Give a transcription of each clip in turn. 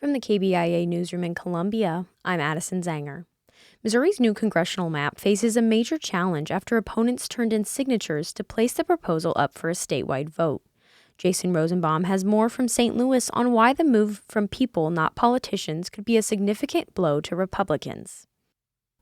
From the KBIA Newsroom in Columbia, I'm Addison Zanger. Missouri's new congressional map faces a major challenge after opponents turned in signatures to place the proposal up for a statewide vote. Jason Rosenbaum has more from St. Louis on why the move from people, not politicians, could be a significant blow to Republicans.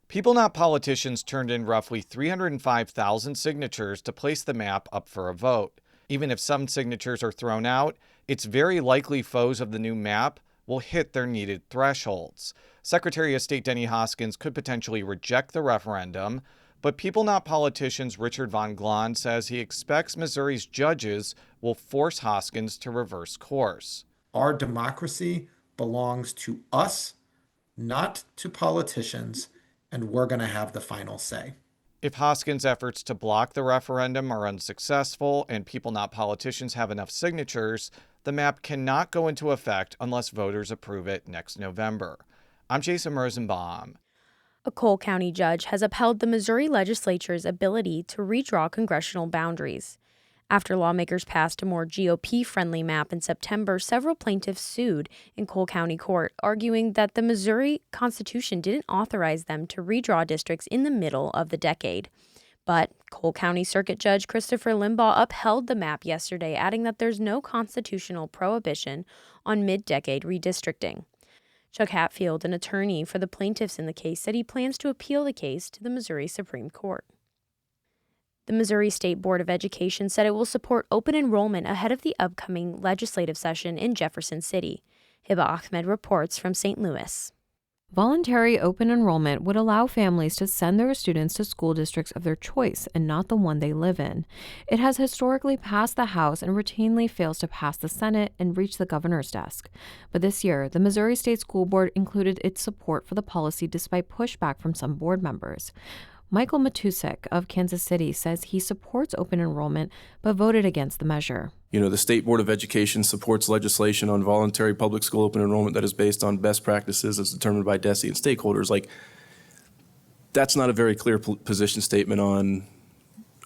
People, not politicians, turned in roughly 305,000 signatures to place the map up for a vote. Even if some signatures are thrown out, it's very likely foes of the new map will hit their needed thresholds. Secretary of State Denny Hoskins could potentially reject the referendum, but People Not Politicians' Richard Von Glahn says he expects Missouri's judges will force Hoskins to reverse course. Our democracy belongs to us, not to politicians, and we're going to have the final say. If Hoskins' efforts to block the referendum are unsuccessful and People Not Politicians have enough signatures, the map cannot go into effect unless voters approve it next November. I'm Jason Rosenbaum. A Cole County judge has upheld the Missouri legislature's ability to redraw congressional boundaries. After lawmakers passed a more GOP-friendly map in September, several plaintiffs sued in Cole County Court, arguing that the Missouri Constitution didn't authorize them to redraw districts in the middle of the decade. But Cole County Circuit Judge Christopher Limbaugh upheld the map yesterday, adding that there's no constitutional prohibition on mid-decade redistricting. Chuck Hatfield, an attorney for the plaintiffs in the case, said he plans to appeal the case to the Missouri Supreme Court. The Missouri State Board of Education said it will support open enrollment ahead of the upcoming legislative session in Jefferson City. Hiba Ahmed reports from St. Louis. Voluntary open enrollment would allow families to send their students to school districts of their choice and not the one they live in. It has historically passed the House and routinely fails to pass the Senate and reach the governor's desk. But this year, the Missouri State School Board included its support for the policy despite pushback from some board members. Michael Matusek of Kansas City says he supports open enrollment but voted against the measure. The State Board of Education supports legislation on voluntary public school open enrollment that is based on best practices as determined by DESE and stakeholders. That's not a very clear position statement on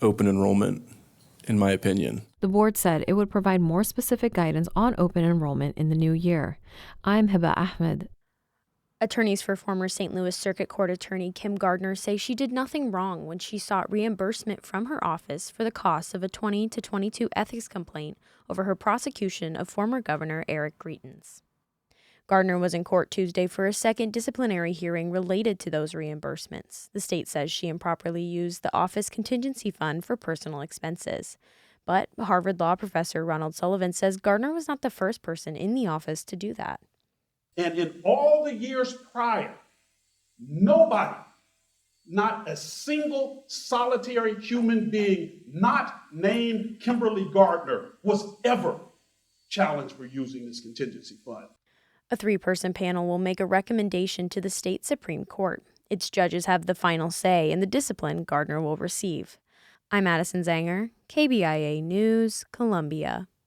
open enrollment, in my opinion. The board said it would provide more specific guidance on open enrollment in the new year. I'm Hiba Ahmed. Attorneys for former St. Louis Circuit Court Attorney Kim Gardner say she did nothing wrong when she sought reimbursement from her office for the costs of a 2022 ethics complaint over her prosecution of former Governor Eric Greitens. Gardner was in court Tuesday for a second disciplinary hearing related to those reimbursements. The state says she improperly used the office contingency fund for personal expenses. But Harvard Law professor Ronald Sullivan says Gardner was not the first person in the office to do that. And in all the years prior, nobody, not a single solitary human being not named Kimberly Gardner, was ever challenged for using this contingency fund. A 3-person panel will make a recommendation to the state Supreme Court. Its judges have the final say in the discipline Gardner will receive. I'm Addison Zanger, KBIA News, Columbia.